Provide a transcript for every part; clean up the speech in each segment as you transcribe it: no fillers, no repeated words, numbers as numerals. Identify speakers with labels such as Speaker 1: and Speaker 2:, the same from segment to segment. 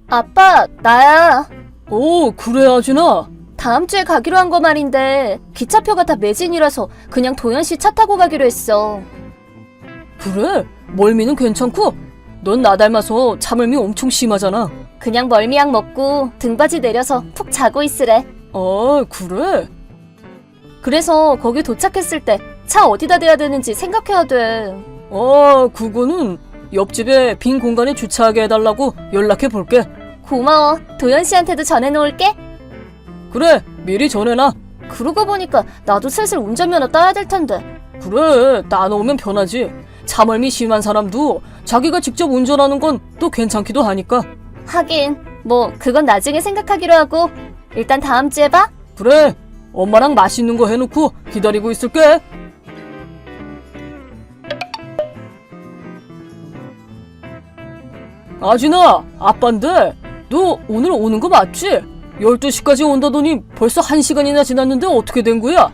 Speaker 1: 아빠, 나야.
Speaker 2: 오, 그래, 아진아.
Speaker 1: 다음 주에 가기로 한 거 말인데 기차표가 다 매진이라서 그냥 도연씨 차 타고 가기로 했어.
Speaker 2: 그래? 멀미는 괜찮고? 넌 나 닮아서 차멀미 엄청 심하잖아.
Speaker 1: 그냥 멀미약 먹고 등받이 내려서 푹 자고 있으래.
Speaker 2: 아, 그래?
Speaker 1: 그래서 거기 도착했을 때 차 어디다 대야 되는지 생각해야 돼.
Speaker 2: 그거는 옆집에 빈 공간에 주차하게 해달라고 연락해 볼게.
Speaker 1: 고마워. 도연씨한테도 전해놓을게.
Speaker 2: 그래, 미리 전해놔.
Speaker 1: 그러고 보니까 나도 슬슬 운전면허 따야 될 텐데.
Speaker 2: 그래, 따놓으면 편하지. 차멀미 심한 사람도 자기가 직접 운전하는 건 또 괜찮기도 하니까.
Speaker 1: 하긴 뭐 그건 나중에 생각하기로 하고 일단 다음 주에 봐.
Speaker 2: 그래, 엄마랑 맛있는 거 해놓고 기다리고 있을게. 아진아, 아빠인데 너 오늘 오는 거 맞지? 12시까지 온다더니 벌써 1시간이나 지났는데 어떻게 된 거야?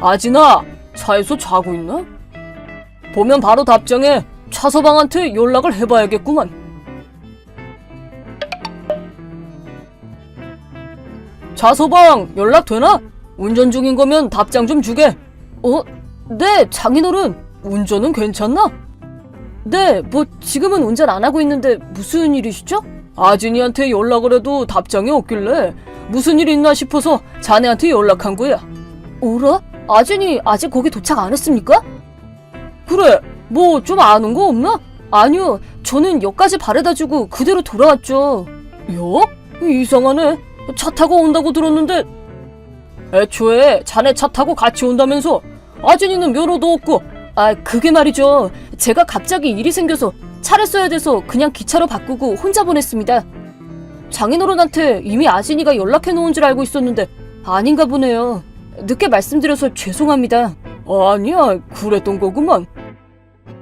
Speaker 2: 아진아, 차에서 자고 있나? 보면 바로 답장해. 차서방한테 연락을 해봐야겠구만. 차서방, 연락 되나? 운전 중인 거면 답장 좀 주게. 네, 장인어른. 운전은 괜찮나? 네, 뭐 지금은 운전 안 하고 있는데 무슨 일이시죠? 아진이한테 연락을 해도 답장이 없길래 무슨 일 있나 싶어서 자네한테 연락한 거야. 어라? 아진이 아직 거기 도착 안 했습니까? 그래, 뭐 좀 아는 거 없나? 아니요, 저는 역까지 바래다주고 그대로 돌아왔죠. 역? 이상하네. 차 타고 온다고 들었는데. 애초에 자네 차 타고 같이 온다면서. 아진이는 면허도 없고. 그게 말이죠. 제가 갑자기 일이 생겨서 차를 써야 돼서 그냥 기차로 바꾸고 혼자 보냈습니다. 장인어른한테 이미 아진이가 연락해놓은 줄 알고 있었는데 아닌가 보네요. 늦게 말씀드려서 죄송합니다. 아니야, 그랬던 거구만.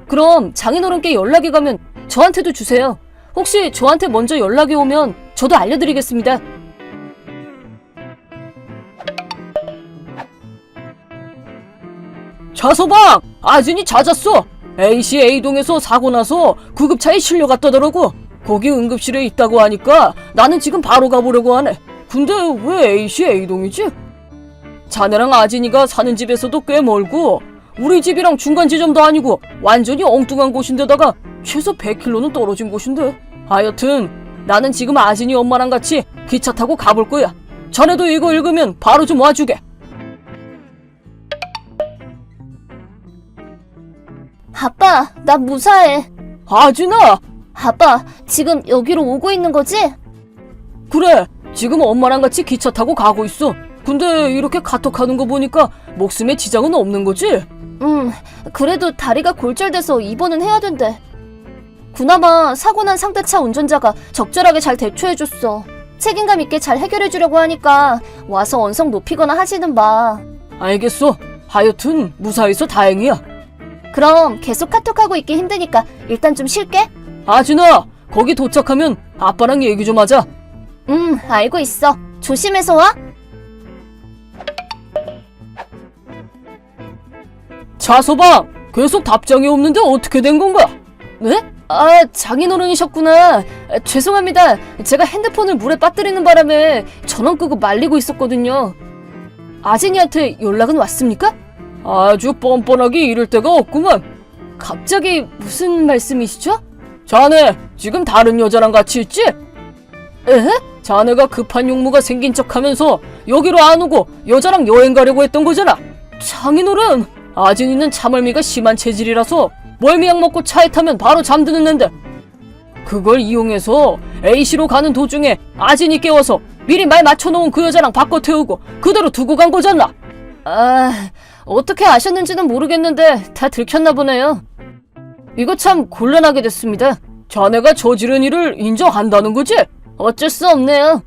Speaker 2: 그럼 장인어른께 연락이 가면 저한테도 주세요. 혹시 저한테 먼저 연락이 오면 저도 알려드리겠습니다. 차서방! 아진이 찾았어! A시 A동에서 사고 나서 구급차에 실려갔다더라고. 거기 응급실에 있다고 하니까 나는 지금 바로 가보려고 하네. 근데 왜 A시 A동이지? 자네랑 아진이가 사는 집에서도 꽤 멀고 우리 집이랑 중간 지점도 아니고 완전히 엉뚱한 곳인데다가 최소 100km는 떨어진 곳인데. 하여튼 나는 지금 아진이 엄마랑 같이 기차 타고 가볼 거야. 자네도 이거 읽으면 바로 좀 와주게.
Speaker 1: 아빠, 나 무사해.
Speaker 2: 아진아!
Speaker 1: 아빠, 지금 여기로 오고 있는 거지?
Speaker 2: 그래, 지금 엄마랑 같이 기차 타고 가고 있어. 근데 이렇게 카톡하는 거 보니까 목숨에 지장은 없는 거지?
Speaker 1: 그래도 다리가 골절돼서 입원은 해야 된대. 그나마 사고 난 상대차 운전자가 적절하게 잘 대처해줬어. 책임감 있게 잘 해결해주려고 하니까 와서 언성 높이거나 하지는 마.
Speaker 2: 알겠어. 하여튼 무사해서 다행이야.
Speaker 1: 그럼 계속 카톡하고 있기 힘드니까 일단 좀 쉴게.
Speaker 2: 아진아, 거기 도착하면 아빠랑 얘기 좀 하자.
Speaker 1: 알고 있어. 조심해서 와.
Speaker 2: 차서방, 계속 답장이 없는데 어떻게 된 건가? 네? 장인어른이셨구나. 죄송합니다. 제가 핸드폰을 물에 빠뜨리는 바람에 전원 끄고 말리고 있었거든요. 아진이한테 연락은 왔습니까? 아주 뻔뻔하게 이럴 데가 없구만. 갑자기 무슨 말씀이시죠? 자네 지금 다른 여자랑 같이 있지? 에? 자네가 급한 용무가 생긴 척하면서 여기로 안 오고 여자랑 여행 가려고 했던 거잖아. 장인어른, 아진이는 차멀미가 심한 체질이라서 멀미약 먹고 차에 타면 바로 잠드는 앤데 그걸 이용해서 A시로 가는 도중에 아진이 깨워서 미리 말 맞춰놓은 그 여자랑 바꿔 태우고 그대로 두고 간 거잖아.
Speaker 1: 어떻게 아셨는지는 모르겠는데 다 들켰나 보네요.
Speaker 2: 이거 참 곤란하게 됐습니다. 자네가 저지른 일을 인정한다는 거지?
Speaker 1: 어쩔 수 없네요.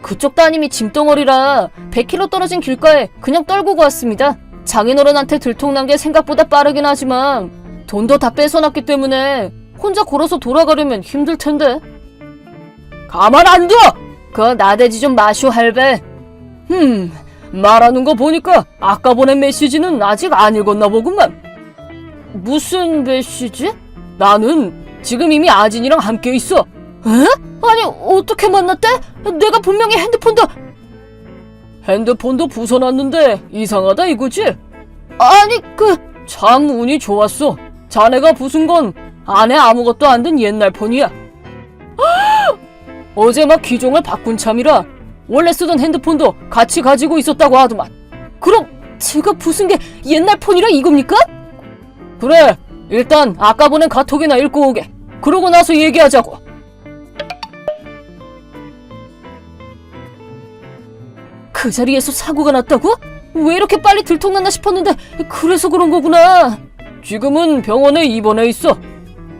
Speaker 1: 그쪽 따님이 짐덩어리라 100km 떨어진 길가에 그냥 떨구고 왔습니다. 장인어른한테 들통난 게 생각보다 빠르긴 하지만 돈도 다 뺏어놨기 때문에 혼자 걸어서 돌아가려면 힘들 텐데.
Speaker 2: 가만 안 둬!
Speaker 1: 그 나대지 좀 마쇼 할배.
Speaker 2: 말하는 거 보니까 아까 보낸 메시지는 아직 안 읽었나 보구만.
Speaker 1: 무슨 메시지?
Speaker 2: 나는 지금 이미 아진이랑 함께 있어.
Speaker 1: 에? 아니, 어떻게 만났대? 내가 분명히
Speaker 2: 핸드폰도 부숴놨는데 이상하다 이거지?
Speaker 1: 아니,
Speaker 2: 참 운이 좋았어. 자네가 부순 건 안에 아무것도 안 든 옛날 폰이야. 어제 막 기종을 바꾼 참이라 원래 쓰던 핸드폰도 같이 가지고 있었다고 하더만.
Speaker 1: 그럼 제가 부순 게 옛날 폰이라 이겁니까?
Speaker 2: 그래, 일단 아까 보낸 카톡이나 읽고 오게. 그러고 나서 얘기하자고.
Speaker 1: 그 자리에서 사고가 났다고? 왜 이렇게 빨리 들통났나 싶었는데 그래서 그런 거구나.
Speaker 2: 지금은 병원에 입원해 있어.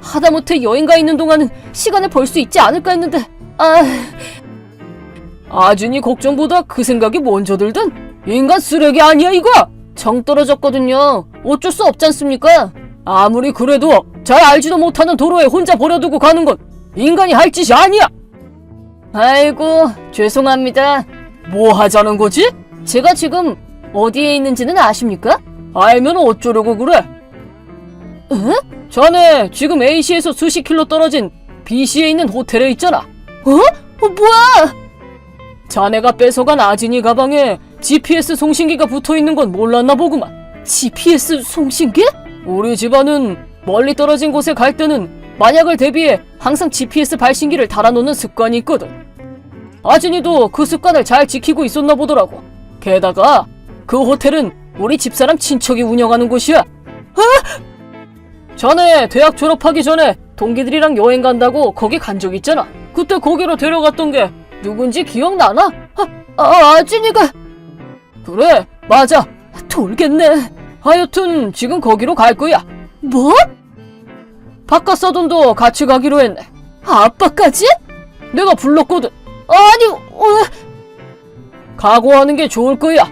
Speaker 1: 하다못해 여행 가 있는 동안은 시간을 벌 수 있지 않을까 했는데
Speaker 2: 아진이 걱정보다 그 생각이 먼저 들든 인간 쓰레기 아니야 이거?
Speaker 1: 정 떨어졌거든요. 어쩔 수 없지 않습니까?
Speaker 2: 아무리 그래도 잘 알지도 못하는 도로에 혼자 버려두고 가는 건 인간이 할 짓이 아니야.
Speaker 1: 아이고, 죄송합니다.
Speaker 2: 뭐 하자는 거지?
Speaker 1: 제가 지금 어디에 있는지는 아십니까?
Speaker 2: 알면 어쩌려고 그래?
Speaker 1: 에?
Speaker 2: 자네 지금 A시에서 수십 킬로 떨어진 B시에 있는 호텔에 있잖아.
Speaker 1: 뭐야?
Speaker 2: 자네가 뺏어간 아진이 가방에 GPS 송신기가 붙어있는 건 몰랐나 보구만.
Speaker 1: GPS 송신기?
Speaker 2: 우리 집안은 멀리 떨어진 곳에 갈 때는 만약을 대비해 항상 GPS 발신기를 달아놓는 습관이 있거든. 아진이도 그 습관을 잘 지키고 있었나 보더라고. 게다가 그 호텔은 우리 집사람 친척이 운영하는 곳이야. 자네 대학 졸업하기 전에 동기들이랑 여행 간다고 거기 간 적 있잖아. 그때 거기로 데려갔던 게 누군지 기억나나?
Speaker 1: 아진이가.
Speaker 2: 그래, 맞아.
Speaker 1: 돌겠네.
Speaker 2: 하여튼 지금 거기로 갈 거야.
Speaker 1: 뭐?
Speaker 2: 바깥 사돈도 같이 가기로 했네.
Speaker 1: 아빠까지?
Speaker 2: 내가 불렀거든.
Speaker 1: 아니,
Speaker 2: 각오하는 게 좋을 거야.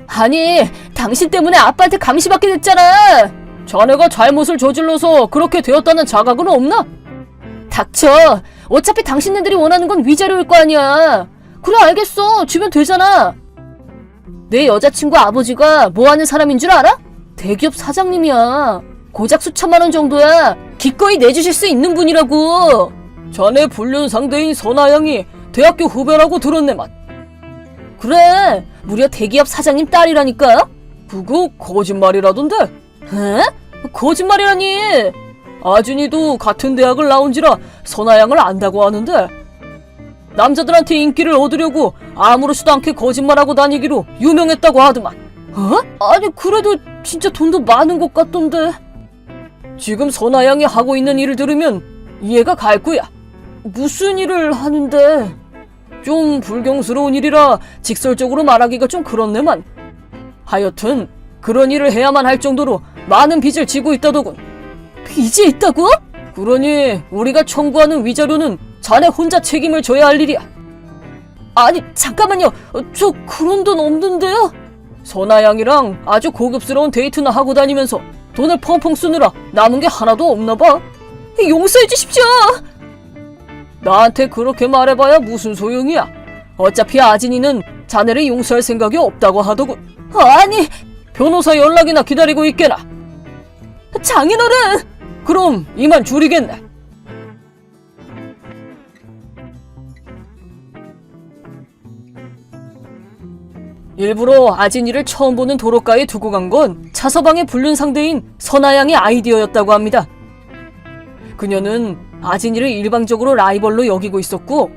Speaker 1: 아니, 당신 때문에 아빠한테 감시받게 됐잖아.
Speaker 2: 자네가 잘못을 저질러서 그렇게 되었다는 자각은 없나?
Speaker 1: 닥쳐. 어차피 당신네들이 원하는 건 위자료일 거 아니야. 그래, 알겠어. 주면 되잖아. 내 여자친구 아버지가 뭐 하는 사람인 줄 알아? 대기업 사장님이야. 고작 수천만 원 정도야. 기꺼이 내주실 수 있는 분이라고.
Speaker 2: 자네 불륜 상대인 선아양이 대학교 후배라고 들었네만.
Speaker 1: 그래, 무려 대기업 사장님 딸이라니까.
Speaker 2: 그거 거짓말이라던데?
Speaker 1: 에? 거짓말이라니.
Speaker 2: 아진이도 같은 대학을 나온지라 선아양을 안다고 하는데 남자들한테 인기를 얻으려고 아무렇지도 않게 거짓말하고 다니기로 유명했다고 하더만.
Speaker 1: 아니, 그래도 진짜 돈도 많은 것 같던데.
Speaker 2: 지금 선아양이 하고 있는 일을 들으면 이해가 갈 거야.
Speaker 1: 무슨 일을 하는데?
Speaker 2: 좀 불경스러운 일이라 직설적으로 말하기가 좀 그렇네만. 하여튼 그런 일을 해야만 할 정도로 많은 빚을 지고 있다더군.
Speaker 1: 빚이 있다고?
Speaker 2: 그러니 우리가 청구하는 위자료는 자네 혼자 책임을 져야 할 일이야.
Speaker 1: 아니, 잠깐만요. 저 그런 돈 없는데요?
Speaker 2: 선아양이랑 아주 고급스러운 데이트나 하고 다니면서 돈을 펑펑 쓰느라 남은 게 하나도 없나 봐.
Speaker 1: 용서해 주십시오.
Speaker 2: 나한테 그렇게 말해봐야 무슨 소용이야. 어차피 아진이는 자네를 용서할 생각이 없다고 하더군.
Speaker 1: 아니,
Speaker 2: 변호사 연락이나 기다리고 있게나.
Speaker 1: 장인어른!
Speaker 2: 그럼 이만 줄이겠네. 일부러 아진이를 처음 보는 도로가에 두고 간 건 차서방의 불륜 상대인 선아양의 아이디어였다고 합니다. 그녀는 아진이를 일방적으로 라이벌로 여기고 있었고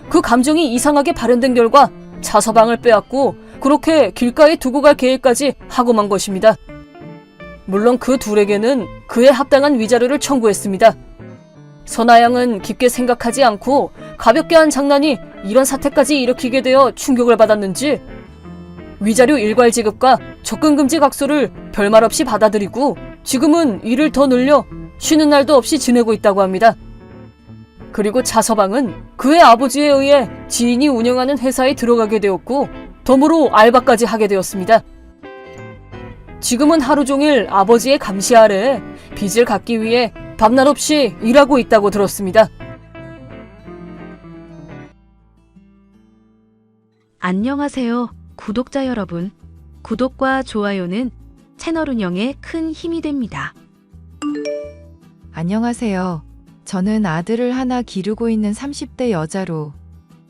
Speaker 2: 그 감정이 이상하게 발현된 결과 차서방을 빼앗고 그렇게 길가에 두고 갈 계획까지 하고 만 것입니다. 물론 그 둘에게는 그에 합당한 위자료를 청구했습니다. 선아양은 깊게 생각하지 않고 가볍게 한 장난이 이런 사태까지 일으키게 되어 충격을 받았는지 위자료 일괄 지급과 접근금지 각서를 별말 없이 받아들이고 지금은 일을 더 늘려 쉬는 날도 없이 지내고 있다고 합니다. 그리고 차서방은 그의 아버지에 의해 지인이 운영하는 회사에 들어가게 되었고 덤으로 알바까지 하게 되었습니다. 지금은 하루 종일 아버지의 감시 아래 빚을 갚기 위해 밤낮 없이 일하고 있다고 들었습니다.
Speaker 3: 안녕하세요. 구독자 여러분, 구독과 좋아요는 채널 운영에 큰 힘이 됩니다.
Speaker 4: 안녕하세요. 저는 아들을 하나 기르고 있는 30대 여자로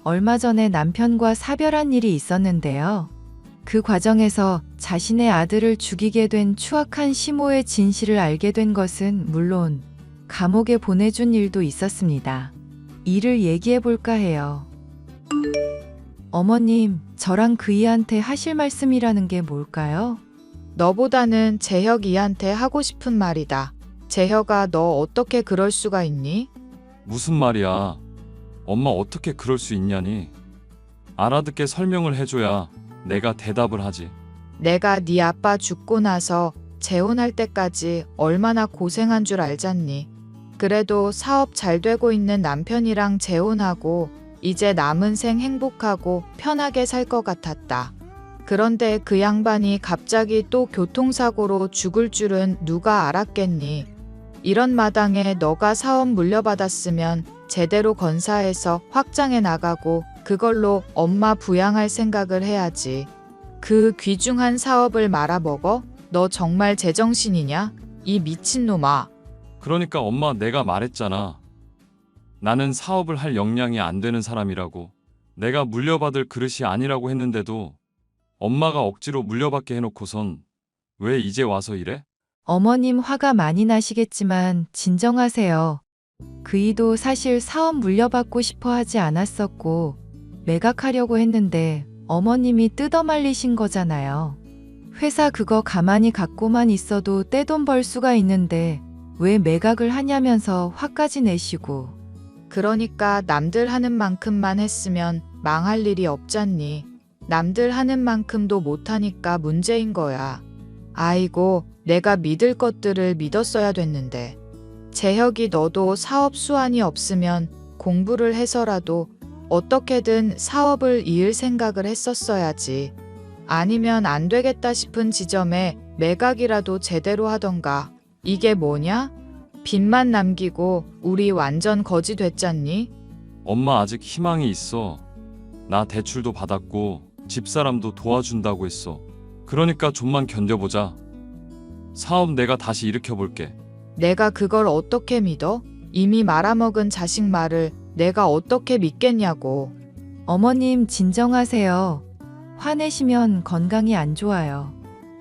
Speaker 4: 얼마 전에 남편과 사별한 일이 있었는데요. 그 과정에서 자신의 아들을 죽이게 된 추악한 시모의 진실을 알게 된 것은 물론 감옥에 보내준 일도 있었습니다. 이를 얘기해 볼까 해요. 어머님, 저랑 그이한테 하실 말씀이라는 게 뭘까요?
Speaker 5: 너보다는 재혁이한테 하고 싶은 말이다. 재혁아, 너 어떻게 그럴 수가 있니?
Speaker 6: 무슨 말이야? 엄마 어떻게 그럴 수 있냐니? 알아듣게 설명을 해줘야 내가 대답을 하지.
Speaker 5: 내가 네 아빠 죽고 나서 재혼할 때까지 얼마나 고생한 줄 알잖니. 그래도 사업 잘 되고 있는 남편이랑 재혼하고 이제 남은 생 행복하고 편하게 살 것 같았다. 그런데 그 양반이 갑자기 또 교통사고로 죽을 줄은 누가 알았겠니? 이런 마당에 너가 사업 물려받았으면 제대로 건사해서 확장해 나가고 그걸로 엄마 부양할 생각을 해야지. 그 귀중한 사업을 말아먹어? 너 정말 제정신이냐? 이 미친놈아.
Speaker 6: 그러니까 엄마 내가 말했잖아. 나는 사업을 할 역량이 안 되는 사람이라고. 내가 물려받을 그릇이 아니라고 했는데도 엄마가 억지로 물려받게 해놓고선 왜 이제 와서 이래?
Speaker 4: 어머님 화가 많이 나시겠지만 진정하세요. 그이도 사실 사업 물려받고 싶어 하지 않았었고 매각하려고 했는데 어머님이 뜯어말리신 거잖아요. 회사 그거 가만히 갖고만 있어도 떼돈 벌 수가 있는데 왜 매각을 하냐면서 화까지 내시고.
Speaker 5: 그러니까 남들 하는 만큼만 했으면 망할 일이 없잖니. 남들 하는 만큼도 못하니까 문제인 거야. 아이고, 내가 믿을 것들을 믿었어야 됐는데. 재혁이 너도 사업 수완이 없으면 공부를 해서라도 어떻게든 사업을 이을 생각을 했었어야지. 아니면 안 되겠다 싶은 지점에 매각이라도 제대로 하던가. 이게 뭐냐? 빚만 남기고 우리 완전 거지 됐잖니?
Speaker 6: 엄마 아직 희망이 있어. 나 대출도 받았고 집사람도 도와준다고 했어. 그러니까 좀만 견뎌보자. 사업 내가 다시 일으켜볼게.
Speaker 5: 내가 그걸 어떻게 믿어? 이미 말아먹은 자식 말을 내가 어떻게 믿겠냐고.
Speaker 4: 어머님 진정하세요. 화내시면 건강이 안 좋아요.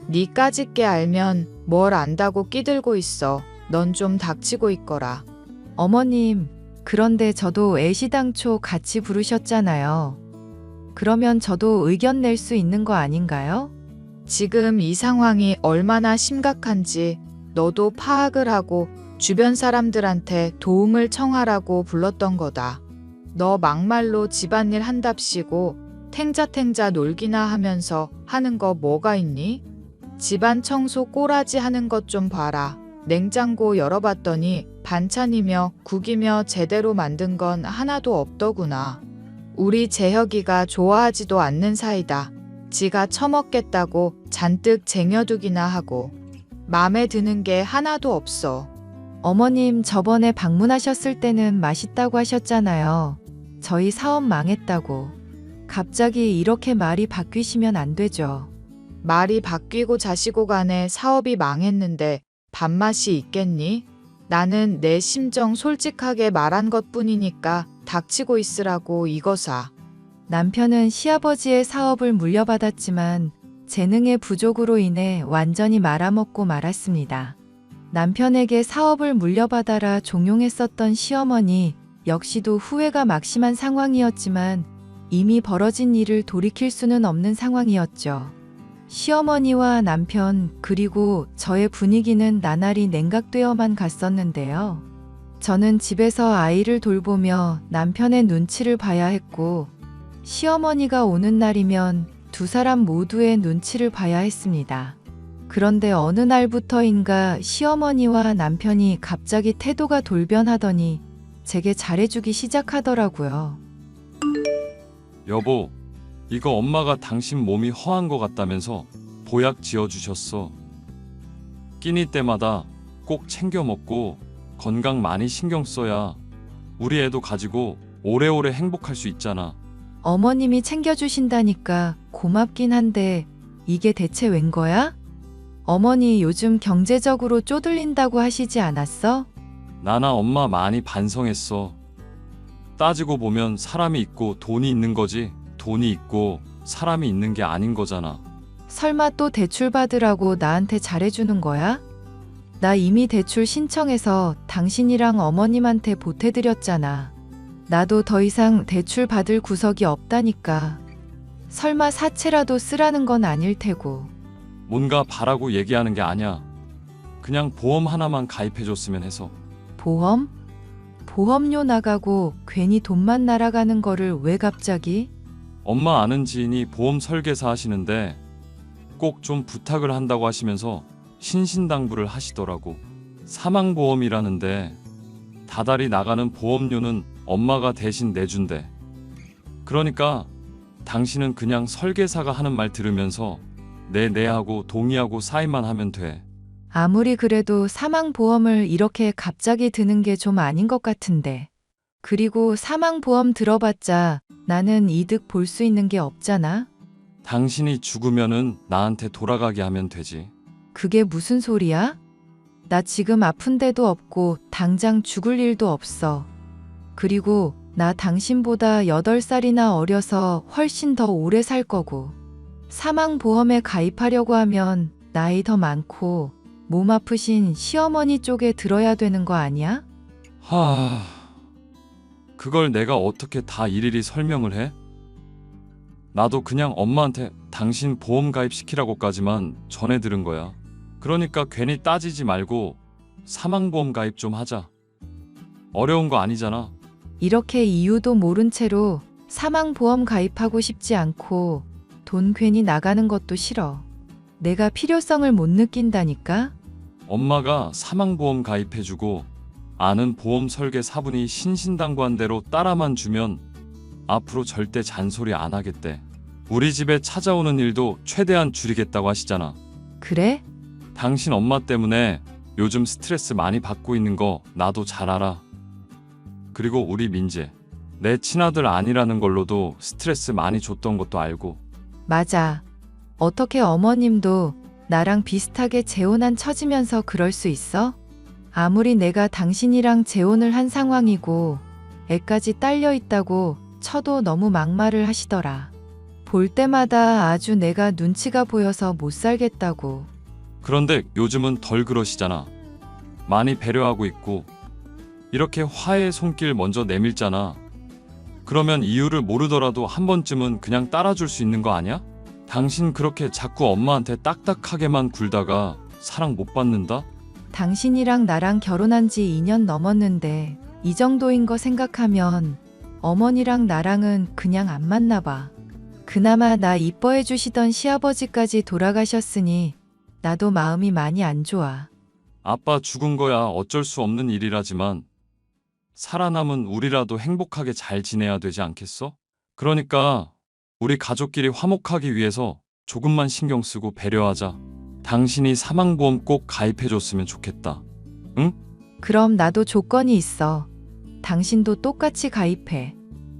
Speaker 5: 네 까짓게 알면 뭘 안다고 끼들고 있어. 넌 좀 닥치고 있거라.
Speaker 4: 어머님, 그런데 저도 애시당초 같이 부르셨잖아요. 그러면 저도 의견 낼 수 있는 거 아닌가요?
Speaker 5: 지금 이 상황이 얼마나 심각한지 너도 파악을 하고 주변 사람들한테 도움을 청하라고 불렀던 거다. 너 막말로 집안일 한답시고 탱자탱자 놀기나 하면서 하는 거 뭐가 있니? 집안 청소 꼬라지 하는 것 좀 봐라. 냉장고 열어봤더니 반찬이며 국이며 제대로 만든 건 하나도 없더구나. 우리 재혁이가 좋아하지도 않는 사이다. 지가 처먹겠다고 잔뜩 쟁여두기나 하고 맘에 드는 게 하나도 없어.
Speaker 4: 어머님 저번에 방문하셨을 때는 맛있다고 하셨잖아요. 저희 사업 망했다고. 갑자기 이렇게 말이 바뀌시면 안 되죠.
Speaker 5: 말이 바뀌고 자시고 간에 사업이 망했는데 밥맛이 있겠니? 나는 내 심정 솔직하게 말한 것뿐이니까 닥치고 있으라고 이거사.
Speaker 4: 남편은 시아버지의 사업을 물려받았지만 재능의 부족으로 인해 완전히 말아먹고 말았습니다. 남편에게 사업을 물려받아라 종용했었던 시어머니 역시도 후회가 막심한 상황이었지만 이미 벌어진 일을 돌이킬 수는 없는 상황이었죠. 시어머니와 남편 그리고 저의 분위기는 나날이 냉각되어만 갔었는데요. 저는 집에서 아이를 돌보며 남편의 눈치를 봐야 했고 시어머니가 오는 날이면 두 사람 모두의 눈치를 봐야 했습니다. 그런데 어느 날부터인가 시어머니와 남편이 갑자기 태도가 돌변하더니 제게 잘해주기 시작하더라고요.
Speaker 6: 여보, 이거 엄마가 당신 몸이 허한 것 같다면서 보약 지어주셨어. 끼니 때마다 꼭 챙겨 먹고 건강 많이 신경 써야 우리 애도 가지고 오래오래 행복할 수 있잖아.
Speaker 4: 어머님이 챙겨주신다니까 고맙긴 한데 이게 대체 웬 거야? 어머니 요즘 경제적으로 쪼들린다고 하시지 않았어?
Speaker 6: 나나 엄마 많이 반성했어. 따지고 보면 사람이 있고 돈이 있는 거지, 돈이 있고 사람이 있는 게 아닌 거잖아.
Speaker 4: 설마 또 대출 받으라고 나한테 잘해주는 거야? 나 이미 대출 신청해서 당신이랑 어머님한테 보태드렸잖아. 나도 더 이상 대출 받을 구석이 없다니까. 설마 사채라도 쓰라는 건 아닐 테고.
Speaker 6: 뭔가 바라고 얘기하는 게 아니야. 그냥 보험 하나만 가입해줬으면 해서.
Speaker 4: 보험? 보험료 나가고 괜히 돈만 날아가는 거를 왜 갑자기?
Speaker 6: 엄마 아는 지인이 보험 설계사 하시는데 꼭 좀 부탁을 한다고 하시면서 신신당부를 하시더라고. 사망보험이라는데 다달이 나가는 보험료는 엄마가 대신 내준대. 그러니까 당신은 그냥 설계사가 하는 말 들으면서 네 하고 동의하고 사인만 하면 돼.
Speaker 4: 아무리 그래도 사망보험을 이렇게 갑자기 드는 게 좀 아닌 것 같은데. 그리고 사망보험 들어봤자 나는 이득 볼 수 있는 게 없잖아.
Speaker 6: 당신이 죽으면은 나한테 돌아가게 하면 되지.
Speaker 4: 그게 무슨 소리야? 나 지금 아픈 데도 없고 당장 죽을 일도 없어. 그리고 나 당신보다 8살이나 어려서 훨씬 더 오래 살 거고. 사망보험에 가입하려고 하면 나이 더 많고 몸 아프신 시어머니 쪽에 들어야 되는 거 아니야?
Speaker 6: 그걸 내가 어떻게 다 일일이 설명을 해? 나도 그냥 엄마한테 당신 보험 가입시키라고까지만 전해 들은 거야. 그러니까 괜히 따지지 말고 사망보험 가입 좀 하자. 어려운 거 아니잖아.
Speaker 4: 이렇게 이유도 모른 채로 사망보험 가입하고 싶지 않고 돈 괜히 나가는 것도 싫어. 내가 필요성을 못 느낀다니까?
Speaker 6: 엄마가 사망보험 가입해주고 아는 보험 설계 사분이 신신당부한 대로 따라만 주면 앞으로 절대 잔소리 안 하겠대. 우리 집에 찾아오는 일도 최대한 줄이겠다고 하시잖아.
Speaker 4: 그래?
Speaker 6: 당신 엄마 때문에 요즘 스트레스 많이 받고 있는 거 나도 잘 알아. 그리고 우리 민재, 내 친아들 아니라는 걸로도 스트레스 많이 줬던 것도 알고.
Speaker 4: 맞아. 어떻게 어머님도 나랑 비슷하게 재혼한 처지면서 그럴 수 있어? 아무리 내가 당신이랑 재혼을 한 상황이고 애까지 딸려 있다고 쳐도 너무 막말을 하시더라. 볼 때마다 아주 내가 눈치가 보여서 못 살겠다고.
Speaker 6: 그런데 요즘은 덜 그러시잖아. 많이 배려하고 있고 이렇게 화해의 손길 먼저 내밀잖아. 그러면 이유를 모르더라도 한 번쯤은 그냥 따라줄 수 있는 거 아니야? 당신 그렇게 자꾸 엄마한테 딱딱하게만 굴다가 사랑 못 받는다?
Speaker 4: 당신이랑 나랑 결혼한 지 2년 넘었는데 이 정도인 거 생각하면 어머니랑 나랑은 그냥 안 맞나 봐. 그나마 나 이뻐해 주시던 시아버지까지 돌아가셨으니 나도 마음이 많이 안 좋아.
Speaker 6: 아빠 죽은 거야 어쩔 수 없는 일이라지만 살아남은 우리라도 행복하게 잘 지내야 되지 않겠어? 그러니까 우리 가족끼리 화목하기 위해서 조금만 신경 쓰고 배려하자. 당신이 사망보험 꼭 가입해줬으면 좋겠다. 응?
Speaker 4: 그럼 나도 조건이 있어. 당신도 똑같이 가입해.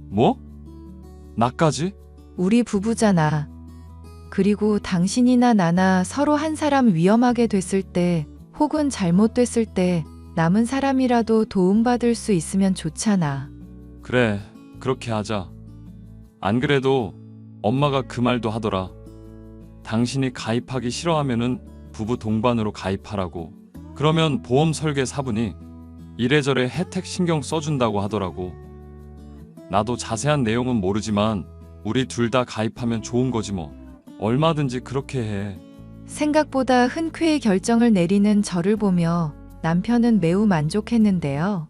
Speaker 6: 뭐? 나까지?
Speaker 4: 우리 부부잖아. 그리고 당신이나 나나 서로 한 사람 위험하게 됐을 때 혹은 잘못됐을 때 남은 사람이라도 도움받을 수 있으면 좋잖아.
Speaker 6: 그래, 그렇게 하자. 안 그래도 엄마가 그 말도 하더라. 당신이 가입하기 싫어하면은 부부 동반으로 가입하라고. 그러면 보험 설계 사분이 이래저래 혜택 신경 써준다고 하더라고. 나도 자세한 내용은 모르지만 우리 둘 다 가입하면 좋은 거지 뭐. 얼마든지 그렇게 해.
Speaker 4: 생각보다 흔쾌히 결정을 내리는 저를 보며 남편은 매우 만족했는데요.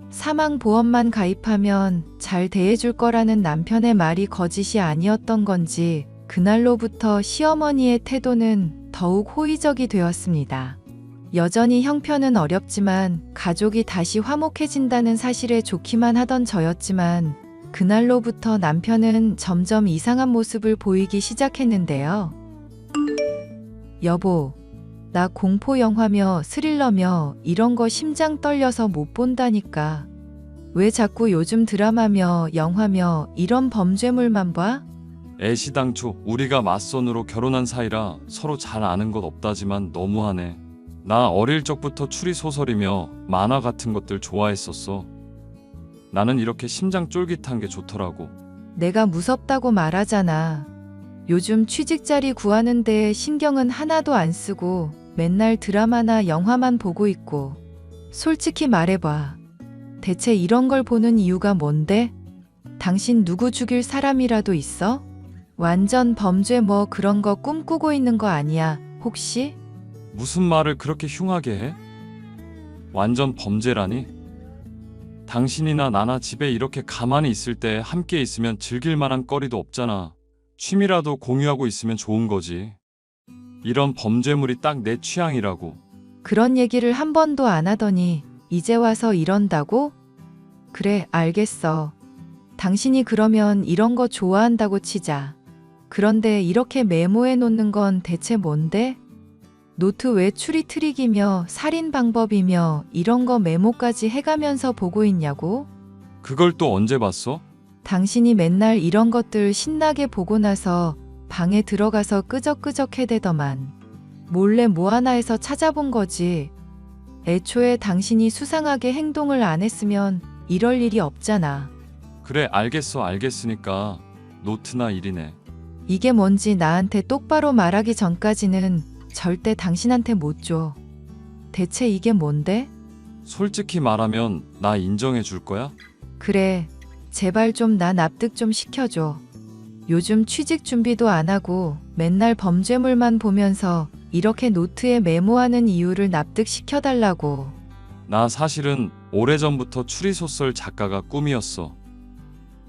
Speaker 4: 사망보험만 가입하면 잘 대해줄 거라는 남편의 말이 거짓이 아니었던 건지 그날로부터 시어머니의 태도는 더욱 호의적이 되었습니다. 여전히 형편은 어렵지만 가족이 다시 화목해진다는 사실에 좋기만 하던 저였지만 그날로부터 남편은 점점 이상한 모습을 보이기 시작했는데요. 여보, 나 공포 영화며 스릴러며 이런 거 심장 떨려서 못 본다니까. 왜 자꾸 요즘 드라마며 영화며 이런 범죄물만 봐?
Speaker 6: 애시당초 우리가 맞선으로 결혼한 사이라 서로 잘 아는 것 없다지만 너무하네. 나 어릴 적부터 추리소설이며 만화 같은 것들 좋아했었어. 나는 이렇게 심장 쫄깃한 게 좋더라고.
Speaker 4: 내가 무섭다고 말하잖아. 요즘 취직자리 구하는데 신경은 하나도 안 쓰고 맨날 드라마나 영화만 보고 있고. 솔직히 말해봐. 대체 이런 걸 보는 이유가 뭔데? 당신 누구 죽일 사람이라도 있어? 완전 범죄 뭐 그런 거 꿈꾸고 있는 거 아니야, 혹시?
Speaker 6: 무슨 말을 그렇게 흉하게 해? 완전 범죄라니? 당신이나 나나 집에 이렇게 가만히 있을 때 함께 있으면 즐길 만한 거리도 없잖아. 취미라도 공유하고 있으면 좋은 거지. 이런 범죄물이 딱 내 취향이라고.
Speaker 4: 그런 얘기를 한 번도 안 하더니 이제 와서 이런다고? 그래, 알겠어. 당신이 그러면 이런 거 좋아한다고 치자. 그런데 이렇게 메모해 놓는 건 대체 뭔데? 노트 왜 추리 트릭이며 살인 방법이며 이런 거 메모까지 해가면서 보고 있냐고?
Speaker 6: 그걸 또 언제 봤어?
Speaker 4: 당신이 맨날 이런 것들 신나게 보고 나서 방에 들어가서 끄적끄적 해대더만. 몰래 뭐 하나 해서 찾아본 거지. 애초에 당신이 수상하게 행동을 안 했으면 이럴 일이 없잖아.
Speaker 6: 그래, 알겠으니까 노트나 일이네.
Speaker 4: 이게 뭔지 나한테 똑바로 말하기 전까지는 절대 당신한테 못 줘. 대체 이게 뭔데?
Speaker 6: 솔직히 말하면 나 인정해 줄 거야?
Speaker 4: 그래, 제발 좀 나 납득 좀 시켜줘. 요즘 취직 준비도 안 하고 맨날 범죄물만 보면서 이렇게 노트에 메모하는 이유를 납득시켜달라고.
Speaker 6: 나 사실은 오래전부터 추리소설 작가가 꿈이었어.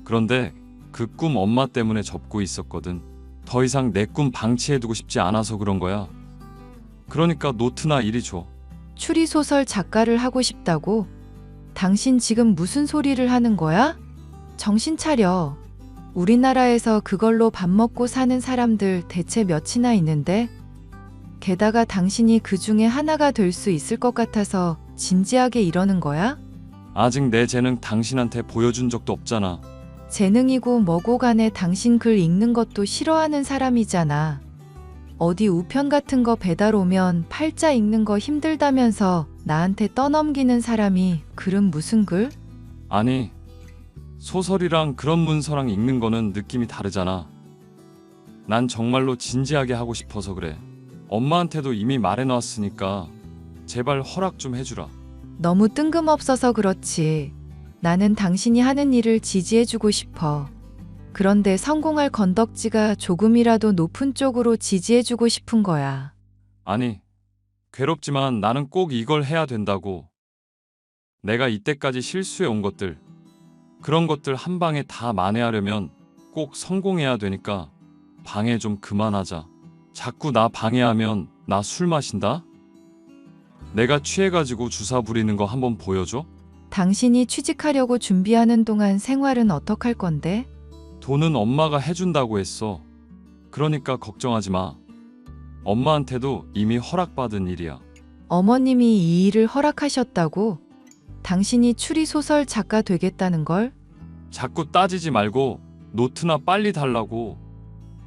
Speaker 6: 그런데 그 꿈 엄마 때문에 접고 있었거든. 더 이상 내 꿈 방치해두고 싶지 않아서 그런 거야. 그러니까 노트나 일이 줘.
Speaker 4: 추리소설 작가를 하고 싶다고? 당신 지금 무슨 소리를 하는 거야? 정신 차려. 우리나라에서 그걸로 밥 먹고 사는 사람들 대체 몇이나 있는데? 게다가 당신이 그 중에 하나가 될 수 있을 것 같아서 진지하게 이러는 거야?
Speaker 6: 아직 내 재능 당신한테 보여준 적도 없잖아.
Speaker 4: 재능이고 뭐고 간에 당신 글 읽는 것도 싫어하는 사람이잖아. 어디 우편 같은 거 배달 오면 팔자 읽는 거 힘들다면서 나한테 떠넘기는 사람이 글은 무슨 글?
Speaker 6: 아니, 소설이랑 그런 문서랑 읽는 거는 느낌이 다르잖아. 난 정말로 진지하게 하고 싶어서 그래. 엄마한테도 이미 말해놨으니까 제발 허락 좀 해주라.
Speaker 4: 너무 뜬금없어서 그렇지. 나는 당신이 하는 일을 지지해주고 싶어. 그런데 성공할 건덕지가 조금이라도 높은 쪽으로 지지해주고 싶은 거야.
Speaker 6: 아니, 괴롭지만 나는 꼭 이걸 해야 된다고. 내가 이때까지 실수해 온 것들, 그런 것들 한 방에 다 만회하려면 꼭 성공해야 되니까 방해 좀 그만하자. 자꾸 나 방해하면 나 술 마신다? 내가 취해가지고 주사 부리는 거 한번 보여줘?
Speaker 4: 당신이 취직하려고 준비하는 동안 생활은 어떡할 건데?
Speaker 6: 돈은 엄마가 해준다고 했어. 그러니까 걱정하지 마. 엄마한테도 이미 허락받은 일이야.
Speaker 4: 어머님이 이 일을 허락하셨다고? 당신이 추리소설 작가 되겠다는 걸?
Speaker 6: 자꾸 따지지 말고 노트나 빨리 달라고.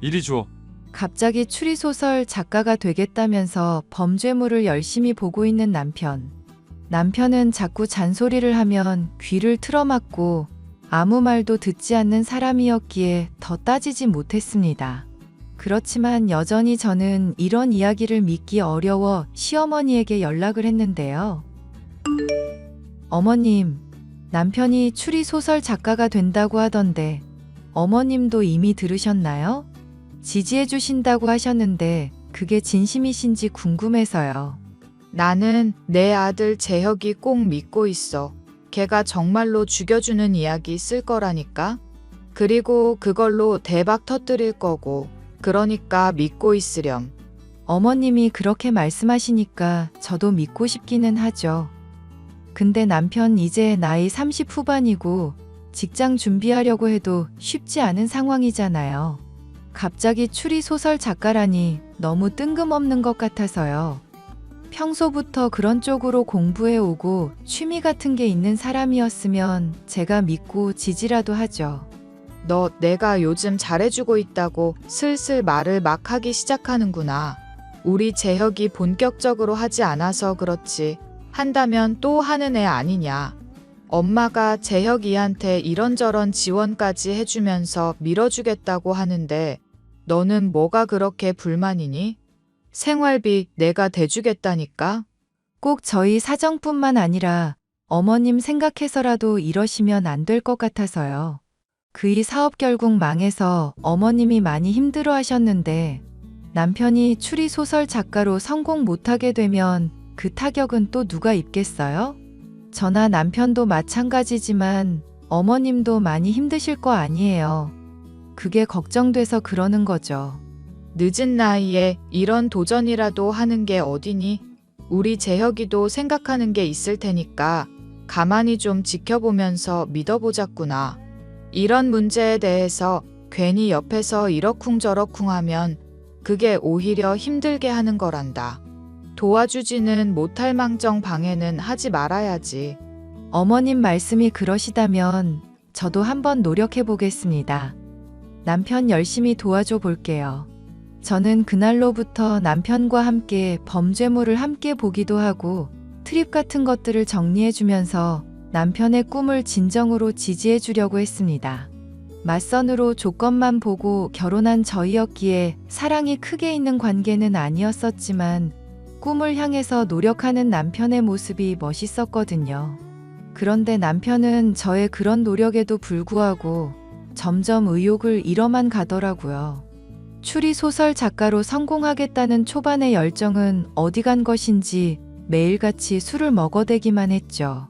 Speaker 6: 이리 줘.
Speaker 4: 갑자기 추리소설 작가가 되겠다면서 범죄물을 열심히 보고 있는 남편. 남편은 자꾸 잔소리를 하면 귀를 틀어막고 아무 말도 듣지 않는 사람이었기에 더 따지지 못했습니다. 그렇지만 여전히 저는 이런 이야기를 믿기 어려워 시어머니에게 연락을 했는데요. 어머님, 남편이 추리소설 작가가 된다고 하던데 어머님도 이미 들으셨나요? 지지해 주신다고 하셨는데 그게 진심이신지 궁금해서요.
Speaker 5: 나는 내 아들 재혁이 꼭 믿고 있어. 걔가 정말로 죽여주는 이야기 쓸 거라니까. 그리고 그걸로 대박 터뜨릴 거고. 그러니까 믿고 있으렴.
Speaker 4: 어머님이 그렇게 말씀하시니까 저도 믿고 싶기는 하죠. 근데 남편 이제 나이 30 후반이고 직장 준비하려고 해도 쉽지 않은 상황이잖아요. 갑자기 추리소설 작가라니 너무 뜬금없는 것 같아서요. 평소부터 그런 쪽으로 공부해 오고 취미 같은 게 있는 사람이었으면 제가 믿고 지지라도 하죠.
Speaker 5: 너 내가 요즘 잘해주고 있다고 슬슬 말을 막 하기 시작하는구나. 우리 재혁이 본격적으로 하지 않아서 그렇지. 한다면 또 하는 애 아니냐. 엄마가 재혁이한테 이런저런 지원까지 해주면서 밀어주겠다고 하는데 너는 뭐가 그렇게 불만이니? 생활비 내가 대주겠다니까?
Speaker 4: 꼭 저희 사정뿐만 아니라 어머님 생각해서라도 이러시면 안 될 것 같아서요. 그이 사업 결국 망해서 어머님이 많이 힘들어 하셨는데 남편이 추리소설 작가로 성공 못하게 되면 그 타격은 또 누가 입겠어요? 저나 남편도 마찬가지지만 어머님도 많이 힘드실 거 아니에요. 그게 걱정돼서 그러는 거죠.
Speaker 5: 늦은 나이에 이런 도전이라도 하는 게 어디니? 우리 재혁이도 생각하는 게 있을 테니까 가만히 좀 지켜보면서 믿어보자꾸나. 이런 문제에 대해서 괜히 옆에서 이러쿵저러쿵 하면 그게 오히려 힘들게 하는 거란다. 도와주지는 못할 망정 방해는 하지 말아야지.
Speaker 4: 어머님 말씀이 그러시다면 저도 한번 노력해 보겠습니다. 남편 열심히 도와줘 볼게요. 저는 그날로부터 남편과 함께 범죄물을 함께 보기도 하고 트립 같은 것들을 정리해 주면서 남편의 꿈을 진정으로 지지해 주려고 했습니다. 맞선으로 조건만 보고 결혼한 저희였기에 사랑이 크게 있는 관계는 아니었었지만 꿈을 향해서 노력하는 남편의 모습이 멋있었거든요. 그런데 남편은 저의 그런 노력에도 불구하고 점점 의욕을 잃어만 가더라고요. 추리소설 작가로 성공하겠다는 초반의 열정은 어디 간 것인지 매일같이 술을 먹어대기만 했죠.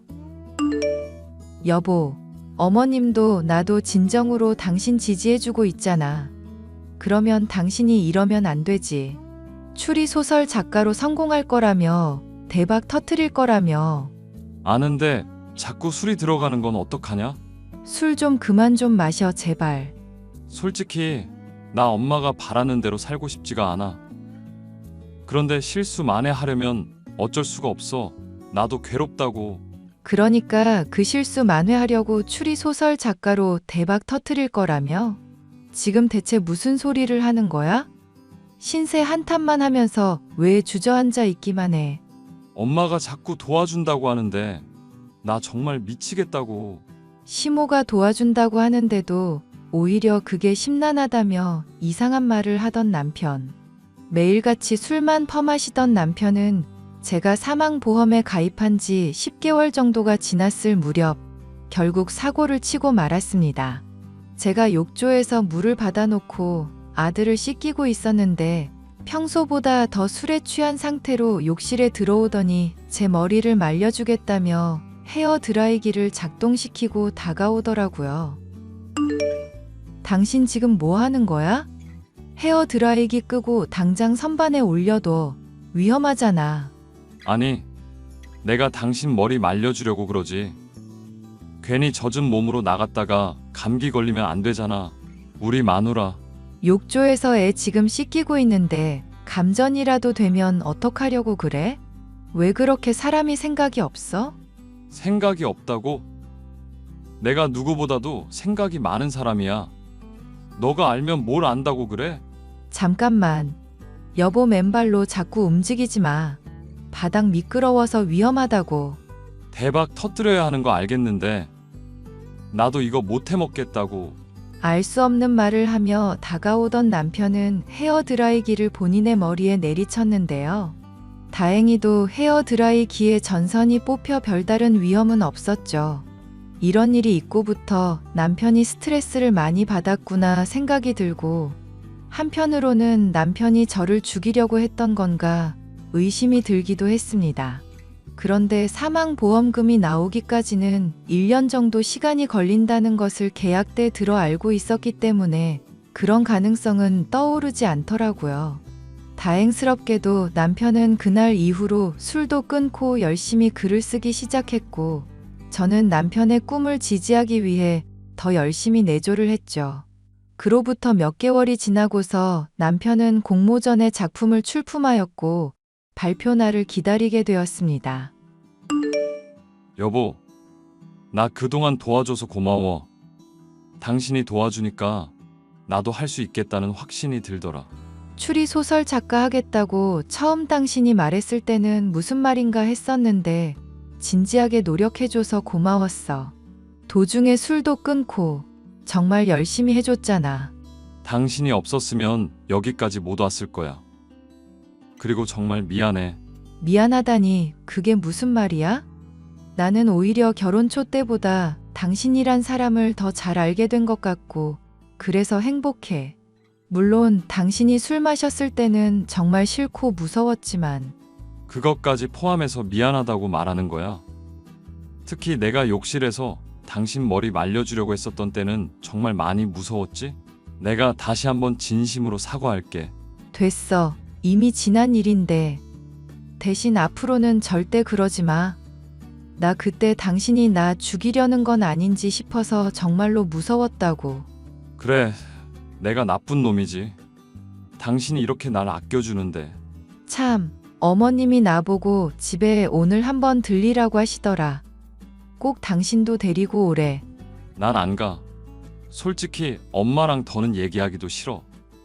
Speaker 4: 여보, 어머님도 나도 진정으로 당신 지지해주고 있잖아. 그러면 당신이 이러면 안 되지. 추리소설 작가로 성공할 거라며, 대박 터트릴 거라며.
Speaker 6: 아는데 자꾸 술이 들어가는 건 어떡하냐?
Speaker 4: 술 좀 그만 좀 마셔, 제발.
Speaker 6: 솔직히 나 엄마가 바라는 대로 살고 싶지가 않아. 그런데 실수 만회하려면 어쩔 수가 없어. 나도 괴롭다고.
Speaker 4: 그러니까 그 실수 만회하려고 추리소설 작가로 대박 터트릴 거라며? 지금 대체 무슨 소리를 하는 거야? 신세 한탄만 하면서 왜 주저앉아 있기만 해.
Speaker 6: 엄마가 자꾸 도와준다고 하는데 나 정말 미치겠다고.
Speaker 4: 시모가 도와준다고 하는데도 오히려 그게 심란하다며 이상한 말을 하던 남편. 매일같이 술만 퍼마시던 남편은 제가 사망보험에 가입한 지 10개월 정도가 지났을 무렵 결국 사고를 치고 말았습니다. 제가 욕조에서 물을 받아놓고 아들을 씻기고 있었는데 평소보다 더 술에 취한 상태로 욕실에 들어오더니 제 머리를 말려주겠다며 헤어 드라이기를 작동시키고 다가오더라고요. 당신 지금 뭐 하는 거야? 헤어 드라이기 끄고 당장 선반에 올려둬. 위험하잖아.
Speaker 6: 아니, 내가 당신 머리 말려주려고 그러지. 괜히 젖은 몸으로 나갔다가 감기 걸리면 안 되잖아. 우리 마누라.
Speaker 4: 욕조에서 애 지금 씻기고 있는데 감전이라도 되면 어떡하려고 그래? 왜 그렇게 사람이 생각이 없어?
Speaker 6: 생각이 없다고? 내가 누구보다도 생각이 많은 사람이야. 너가 알면 뭘 안다고 그래?
Speaker 4: 잠깐만. 여보 맨발로 자꾸 움직이지 마. 바닥 미끄러워서 위험하다고.
Speaker 6: 대박 터뜨려야 하는 거 알겠는데 나도 이거 못 해먹겠다고.
Speaker 4: 알 수 없는 말을 하며 다가오던 남편은 헤어 드라이기를 본인의 머리에 내리쳤는데요. 다행히도 헤어 드라이기에 전선이 뽑혀 별다른 위험은 없었죠. 이런 일이 있고부터 남편이 스트레스를 많이 받았구나 생각이 들고 한편으로는 남편이 저를 죽이려고 했던 건가 의심이 들기도 했습니다. 그런데 사망보험금이 나오기까지는 1년 정도 시간이 걸린다는 것을 계약 때 들어 알고 있었기 때문에 그런 가능성은 떠오르지 않더라고요. 다행스럽게도 남편은 그날 이후로 술도 끊고 열심히 글을 쓰기 시작했고 저는 남편의 꿈을 지지하기 위해 더 열심히 내조를 했죠. 그로부터 몇 개월이 지나고서 남편은 공모전에 작품을 출품하였고 발표 날을 기다리게 되었습니다.
Speaker 6: 여보, 나 그동안 도와줘서 고마워. 당신이 도와주니까 나도 할 수 있겠다는 확신이 들더라.
Speaker 4: 추리소설 작가 하겠다고 처음 당신이 말했을 때는 무슨 말인가 했었는데 진지하게 노력해줘서 고마웠어. 도중에 술도 끊고 정말 열심히 해줬잖아.
Speaker 6: 당신이 없었으면 여기까지 못 왔을 거야. 그리고 정말 미안해.
Speaker 4: 미안하다니 그게 무슨 말이야? 나는 오히려 결혼 초 때보다 당신이란 사람을 더 잘 알게 된 것 같고 그래서 행복해. 물론 당신이 술 마셨을 때는 정말 싫고 무서웠지만
Speaker 6: 그것까지 포함해서 미안하다고 말하는 거야. 특히 내가 욕실에서 당신 머리 말려주려고 했었던 때는 정말 많이 무서웠지? 내가 다시 한번 진심으로 사과할게.
Speaker 4: 됐어. 이미 지난 일인데 대신 앞으로는 절대 그러지 마. 나 그때 당신이 나 죽이려는 건 아닌지 싶어서 정말로 무서웠다고.
Speaker 6: 그래, 내가 나쁜 놈이지. 당신이 이렇게 날 아껴주는데.
Speaker 4: 참, 어머님이 나보고 집에 오늘 한번 들리라고 하시더라. 꼭 당신도 데리고 오래.
Speaker 6: 난 안 가. 솔직히 엄마랑 더는 얘기하기도 싫어.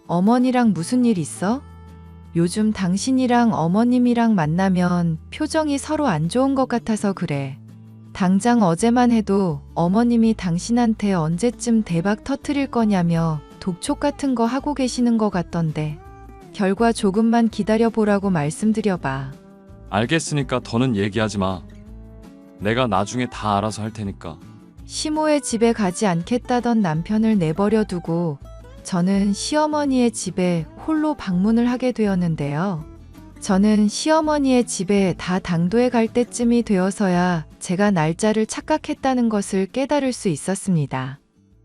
Speaker 4: 어머니랑 무슨 일 있어? 요즘 당신이랑 어머님이랑 만나면 표정이 서로 안 좋은 것 같아서 그래. 당장 어제만 해도 어머님이 당신한테 언제쯤 대박 터트릴 거냐며 독촉 같은 거 하고 계시는 것 같던데. 결과 조금만 기다려보라고 말씀드려봐.
Speaker 6: 알겠으니까 더는 얘기하지 마. 내가 나중에 다 알아서 할 테니까.
Speaker 4: 시모의 집에 가지 않겠다던 남편을 내버려 두고 저는 시어머니의 집에 홀로 방문을 하게 되었는데요. 저는 시어머니의 집에 다 당도해 갈 때쯤이 되어서야 제가 날짜를 착각했다는 것을 깨달을 수 있었습니다.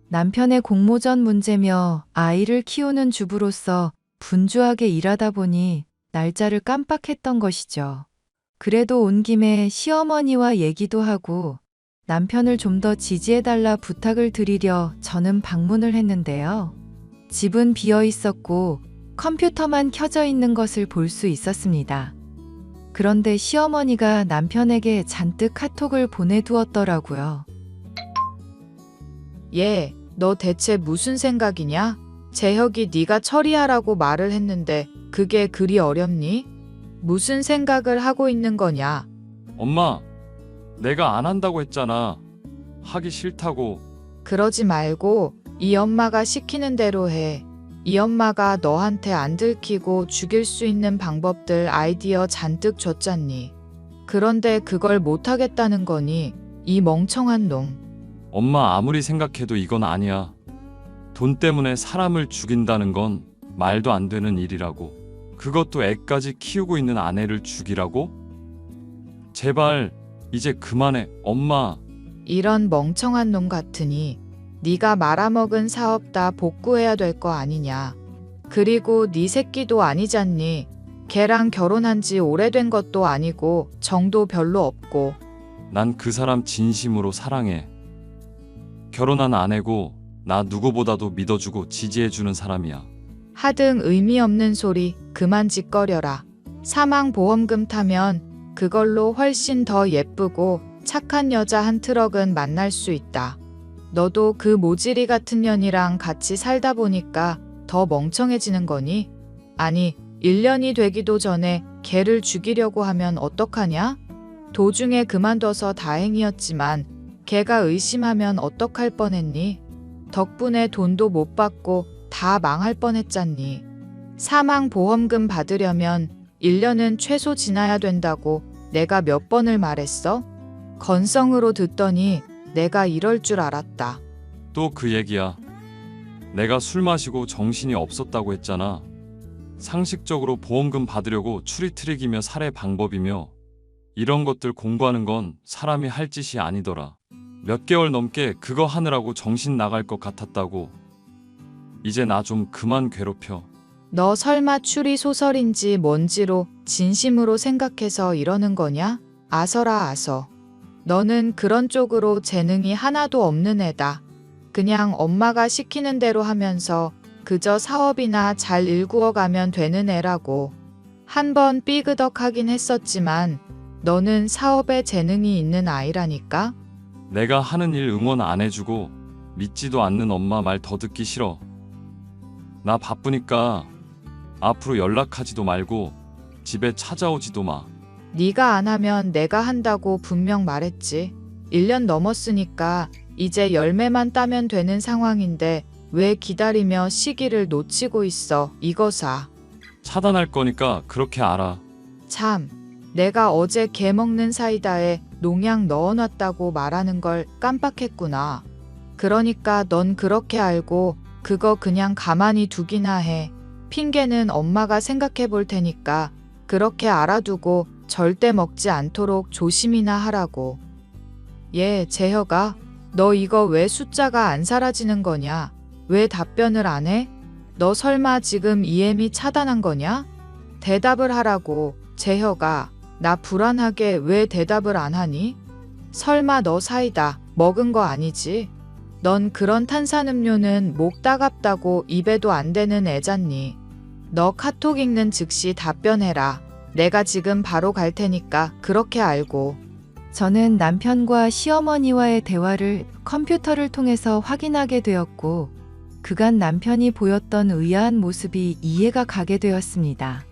Speaker 4: 남편의 공모전 문제며 아이를 키우는 주부로서 분주하게 일하다 보니 날짜를 깜빡했던 것이죠. 그래도 온 김에 시어머니와 얘기도 하고 남편을 좀 더 지지해달라 부탁을 드리려 저는 방문을 했는데요. 집은 비어 있었고 컴퓨터만 켜져 있는 것을 볼 수 있었습니다. 그런데 시어머니가 남편에게 잔뜩 카톡을 보내두었더라고요.
Speaker 5: 얘, 너 대체 무슨 생각이냐? 재혁이 네가 처리하라고 말을 했는데 그게 그리 어렵니? 무슨 생각을 하고 있는 거냐?
Speaker 6: 엄마, 내가 안 한다고 했잖아. 하기 싫다고.
Speaker 5: 그러지 말고 이 엄마가 시키는 대로 해. 이 엄마가 너한테 안 들키고 죽일 수 있는 방법들 아이디어 잔뜩 줬잖니. 그런데 그걸 못하겠다는 거니? 이 멍청한 놈.
Speaker 6: 엄마 아무리 생각해도 이건 아니야. 돈 때문에 사람을 죽인다는 건 말도 안 되는 일이라고. 그것도 애까지 키우고 있는 아내를 죽이라고? 제발 이제 그만해, 엄마.
Speaker 5: 이런 멍청한 놈 같으니 네가 말아먹은 사업 다 복구해야 될 거 아니냐. 그리고 네 새끼도 아니잖니. 걔랑 결혼한 지 오래된 것도 아니고 정도 별로 없고.
Speaker 6: 난 그 사람 진심으로 사랑해. 결혼한 아내고 나 누구보다도 믿어주고 지지해주는 사람이야.
Speaker 5: 하등 의미 없는 소리 그만 짓거려라. 사망보험금 타면 그걸로 훨씬 더 예쁘고 착한 여자 한 트럭은 만날 수 있다. 너도 그 모지리 같은 년이랑 같이 살다 보니까 더 멍청해지는 거니? 아니, 1년이 되기도 전에 걔를 죽이려고 하면 어떡하냐? 도중에 그만둬서 다행이었지만 걔가 의심하면 어떡할 뻔했니? 덕분에 돈도 못 받고 다 망할 뻔했잖니. 사망보험금 받으려면 1년은 최소 지나야 된다고 내가 몇 번을 말했어? 건성으로 듣더니 내가 이럴 줄 알았다.
Speaker 6: 또 그 얘기야. 내가 술 마시고 정신이 없었다고 했잖아. 상식적으로 보험금 받으려고 추리트릭이며 살해 방법이며 이런 것들 공부하는 건 사람이 할 짓이 아니더라. 몇 개월 넘게 그거 하느라고 정신 나갈 것 같았다고. 이제 나 좀 그만 괴롭혀.
Speaker 5: 너 설마 추리 소설인지 뭔지로 진심으로 생각해서 이러는 거냐? 아서라 아서. 너는 그런 쪽으로 재능이 하나도 없는 애다. 그냥 엄마가 시키는 대로 하면서 그저 사업이나 잘 일구어 가면 되는 애라고. 한 번 삐그덕하긴 했었지만 너는 사업에 재능이 있는 아이라니까?
Speaker 6: 내가 하는 일 응원 안 해주고 믿지도 않는 엄마 말 더 듣기 싫어. 나 바쁘니까 앞으로 연락하지도 말고 집에 찾아오지도 마.
Speaker 5: 네가 안 하면 내가 한다고 분명 말했지. 1년 넘었으니까 이제 열매만 따면 되는 상황인데 왜 기다리며 시기를 놓치고 있어, 이거사.
Speaker 6: 차단할 거니까 그렇게 알아.
Speaker 5: 참, 내가 어제 개 먹는 사이다에 농약 넣어놨다고 말하는 걸 깜빡했구나. 그러니까 넌 그렇게 알고 그거 그냥 가만히 두기나 해. 핑계는 엄마가 생각해 볼 테니까 그렇게 알아두고 절대 먹지 않도록 조심이나 하라고. 재혁아, 너 이거 왜 숫자가 안 사라지는 거냐? 왜 답변을 안 해? 너 설마 지금 EM이 차단한 거냐? 대답을 하라고. 재혁아, 나 불안하게 왜 대답을 안 하니? 설마 너 사이다 먹은 거 아니지? 넌 그런 탄산음료는 목 따갑다고 입에도 안 대는 애잖니. 너 카톡 읽는 즉시 답변해라. 내가 지금 바로 갈 테니까 그렇게 알고.
Speaker 4: 저는 남편과 시어머니와의 대화를 컴퓨터를 통해서 확인하게 되었고, 그간 남편이 보였던 의아한 모습이 이해가 가게 되었습니다.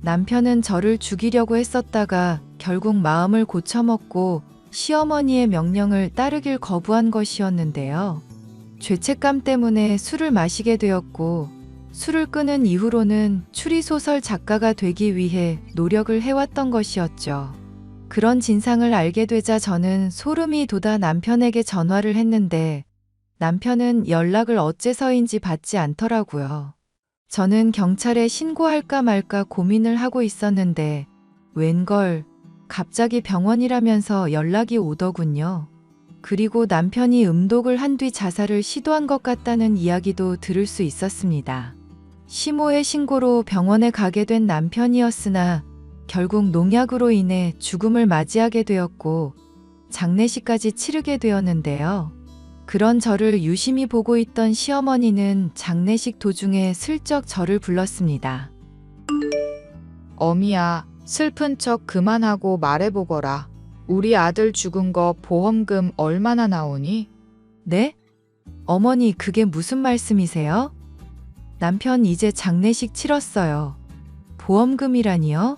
Speaker 4: 남편은 저를 죽이려고 했었다가 결국 마음을 고쳐먹고 시어머니의 명령을 따르길 거부한 것이었는데요. 죄책감 때문에 술을 마시게 되었고, 술을 끊은 이후로는 추리소설 작가가 되기 위해 노력을 해왔던 것이었죠. 그런 진상을 알게 되자 저는 소름이 돋아 남편에게 전화를 했는데 남편은 연락을 어째서인지 받지 않더라고요. 저는 경찰에 신고할까 말까 고민을 하고 있었는데 웬걸 갑자기 병원이라면서 연락이 오더군요. 그리고 남편이 음독을 한 뒤 자살을 시도한 것 같다는 이야기도 들을 수 있었습니다. 시모의 신고로 병원에 가게 된 남편이었으나 결국 농약으로 인해 죽음을 맞이하게 되었고 장례식까지 치르게 되었는데요. 그런 저를 유심히 보고 있던 시어머니는 장례식 도중에 슬쩍 저를 불렀습니다.
Speaker 5: 어미야, 슬픈 척 그만하고 말해보거라. 우리 아들 죽은 거 보험금 얼마나 나오니?
Speaker 4: 네? 어머니, 그게 무슨 말씀이세요? 남편 이제 장례식 치렀어요. 보험금이라니요?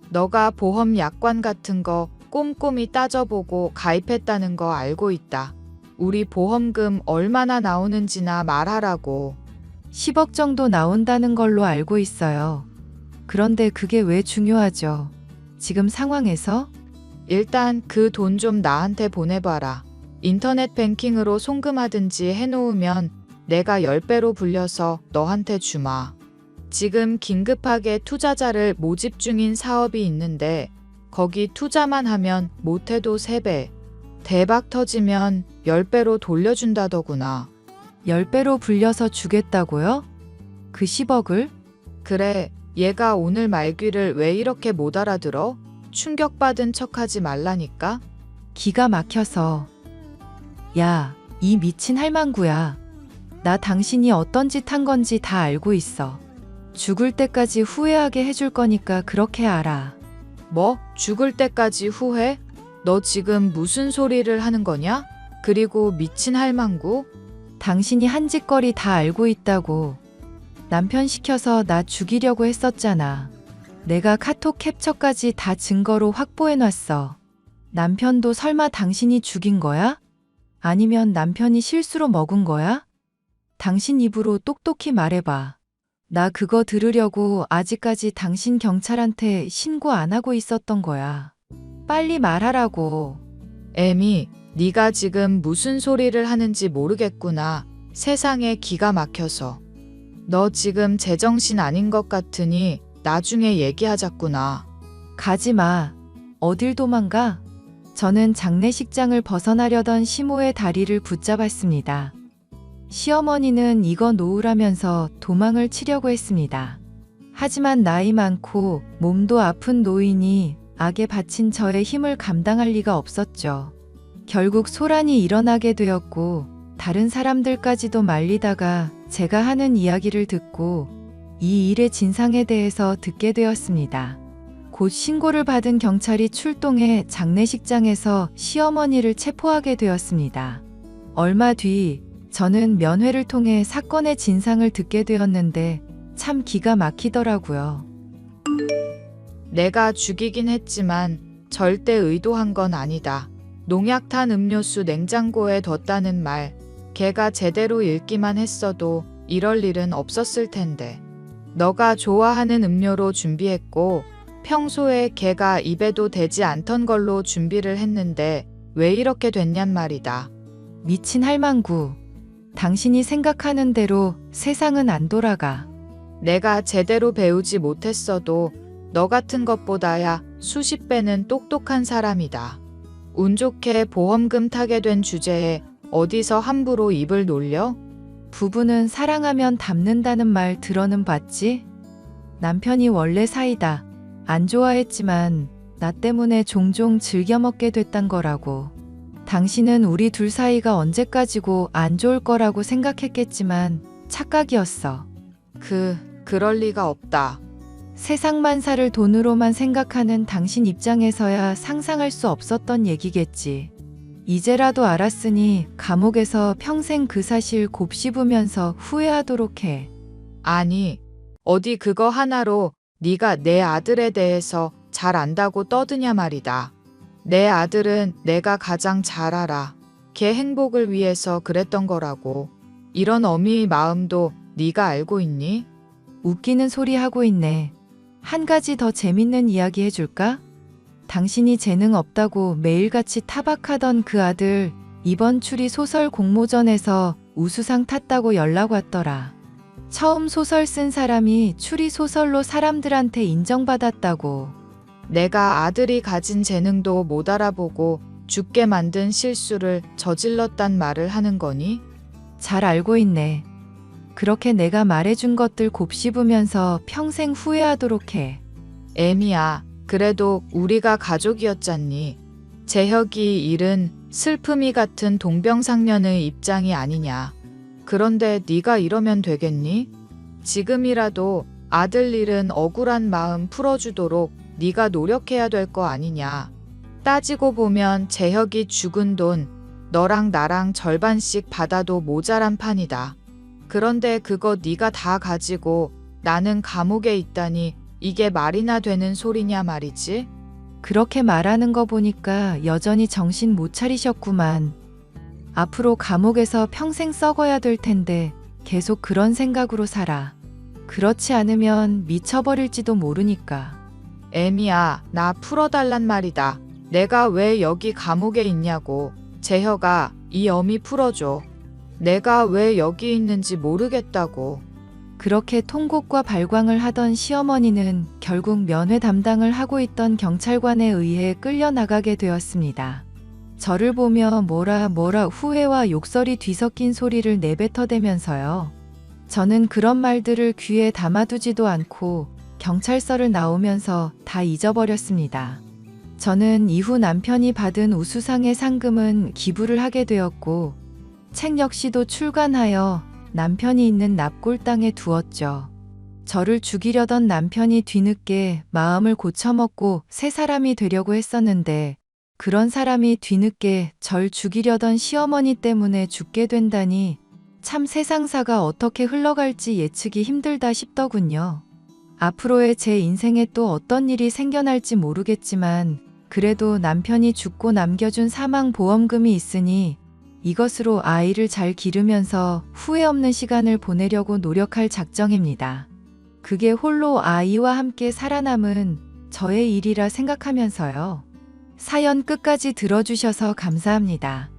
Speaker 5: 너가 보험 약관 같은 거 꼼꼼히 따져보고 가입했다는 거 알고 있다. 우리 보험금 얼마나 나오는지나 말하라고.
Speaker 4: 10억 정도 나온다는 걸로 알고 있어요. 그런데 그게 왜 중요하죠? 지금 상황에서?
Speaker 5: 일단 그 돈 좀 나한테 보내봐라. 인터넷 뱅킹으로 송금하든지 해놓으면 내가 10배로 불려서 너한테 주마. 지금 긴급하게 투자자를 모집 중인 사업이 있는데 거기 투자만 하면 못해도 3배. 대박 터지면 10배로 돌려준다더구나.
Speaker 4: 10배로 불려서 주겠다고요? 그 10억을?
Speaker 5: 그래, 얘가 오늘 말귀를 왜 이렇게 못 알아들어? 충격받은 척하지 말라니까?
Speaker 4: 기가 막혀서. 야, 이 미친 할망구야. 나 당신이 어떤 짓 한 건지 다 알고 있어. 죽을 때까지 후회하게 해줄 거니까 그렇게 알아.
Speaker 5: 뭐? 죽을 때까지 후회? 너 지금 무슨 소리를 하는 거냐? 그리고 미친 할망구?
Speaker 4: 당신이 한 짓거리 다 알고 있다고. 남편 시켜서 나 죽이려고 했었잖아. 내가 카톡 캡처까지 다 증거로 확보해놨어. 남편도 설마 당신이 죽인 거야? 아니면 남편이 실수로 먹은 거야? 당신 입으로 똑똑히 말해봐. 나 그거 들으려고 아직까지 당신 경찰한테 신고 안 하고 있었던 거야. 빨리 말하라고.
Speaker 5: 애미, 네가 지금 무슨 소리를 하는지 모르겠구나. 세상에 기가 막혀서. 너 지금 제정신 아닌 것 같으니 나중에 얘기하자꾸나.
Speaker 4: 가지 마. 어딜 도망가? 저는 장례식장을 벗어나려던 시모의 다리를 붙잡았습니다. 시어머니는 이거 놓으라면서 도망을 치려고 했습니다. 하지만 나이 많고 몸도 아픈 노인이 악에 바친 저의 힘을 감당할 리가 없었죠. 결국 소란이 일어나게 되었고 다른 사람들까지도 말리다가 제가 하는 이야기를 듣고 이 일의 진상에 대해서 듣게 되었습니다. 곧 신고를 받은 경찰이 출동해 장례식장에서 시어머니를 체포하게 되었습니다. 얼마 뒤 저는 면회를 통해 사건의 진상을 듣게 되었는데 참 기가 막히더라고요.
Speaker 5: 내가 죽이긴 했지만 절대 의도한 건 아니다. 농약 탄 음료수 냉장고에 뒀다는 말, 걔가 제대로 읽기만 했어도 이럴 일은 없었을 텐데. 너가 좋아하는 음료로 준비했고 평소에 걔가 입에도 대지 않던 걸로 준비를 했는데 왜 이렇게 됐냔 말이다.
Speaker 4: 미친 할망구. 당신이 생각하는 대로 세상은 안 돌아가.
Speaker 5: 내가 제대로 배우지 못했어도 너 같은 것보다야 수십 배는 똑똑한 사람이다. 운 좋게 보험금 타게 된 주제에 어디서 함부로 입을 놀려?
Speaker 4: 부부는 사랑하면 닮는다는 말 들어는 봤지? 남편이 원래 사이다. 안 좋아했지만 나 때문에 종종 즐겨 먹게 됐단 거라고. 당신은 우리 둘 사이가 언제까지고 안 좋을 거라고 생각했겠지만 착각이었어.
Speaker 5: 그럴 리가 없다.
Speaker 4: 세상 만사를 돈으로만 생각하는 당신 입장에서야 상상할 수 없었던 얘기겠지. 이제라도 알았으니 감옥에서 평생 그 사실 곱씹으면서 후회하도록 해.
Speaker 5: 아니, 어디 그거 하나로 네가 내 아들에 대해서 잘 안다고 떠드냐 말이다. 내 아들은 내가 가장 잘 알아. 걔 행복을 위해서 그랬던 거라고. 이런 어미의 마음도 네가 알고 있니?
Speaker 4: 웃기는 소리 하고 있네. 한 가지 더 재밌는 이야기 해줄까? 당신이 재능 없다고 매일같이 타박하던 그 아들 이번 추리 소설 공모전에서 우수상 탔다고 연락 왔더라. 처음 소설 쓴 사람이 추리 소설로 사람들한테 인정받았다고.
Speaker 5: 내가 아들이 가진 재능도 못 알아보고 죽게 만든 실수를 저질렀단 말을 하는 거니?
Speaker 4: 잘 알고 있네. 그렇게 내가 말해준 것들 곱씹으면서 평생 후회하도록 해.
Speaker 5: 애미야, 그래도 우리가 가족이었잖니. 재혁이 일은 슬픔이 같은 동병상련의 입장이 아니냐. 그런데 네가 이러면 되겠니? 지금이라도 아들 일은 억울한 마음 풀어주도록 네가 노력해야 될 거 아니냐. 따지고 보면 재혁이 죽은 돈 너랑 나랑 절반씩 받아도 모자란 판이다. 그런데 그거 네가 다 가지고 나는 감옥에 있다니 이게 말이나 되는 소리냐 말이지?
Speaker 4: 그렇게 말하는 거 보니까 여전히 정신 못 차리셨구만. 앞으로 감옥에서 평생 썩어야 될 텐데 계속 그런 생각으로 살아. 그렇지 않으면 미쳐버릴지도 모르니까.
Speaker 5: 애미야, 나 풀어달란 말이다. 내가 왜 여기 감옥에 있냐고. 재혁아, 이 어미 풀어줘. 내가 왜 여기 있는지 모르겠다고.
Speaker 4: 그렇게 통곡과 발광을 하던 시어머니는 결국 면회 담당을 하고 있던 경찰관에 의해 끌려나가게 되었습니다. 저를 보며 뭐라 후회와 욕설이 뒤섞인 소리를 내뱉어대면서요. 저는 그런 말들을 귀에 담아두지도 않고 경찰서를 나오면서 다 잊어버렸습니다. 저는 이후 남편이 받은 우수상의 상금은 기부를 하게 되었고 책 역시도 출간하여 남편이 있는 납골당에 두었죠. 저를 죽이려던 남편이 뒤늦게 마음을 고쳐먹고 새 사람이 되려고 했었는데 그런 사람이 뒤늦게 절 죽이려던 시어머니 때문에 죽게 된다니 참 세상사가 어떻게 흘러갈지 예측이 힘들다 싶더군요. 앞으로의 제 인생에 또 어떤 일이 생겨날지 모르겠지만 그래도 남편이 죽고 남겨준 사망보험금이 있으니 이것으로 아이를 잘 기르면서 후회 없는 시간을 보내려고 노력할 작정입니다. 그게 홀로 아이와 함께 살아남은 저의 일이라 생각하면서요. 사연 끝까지 들어주셔서 감사합니다.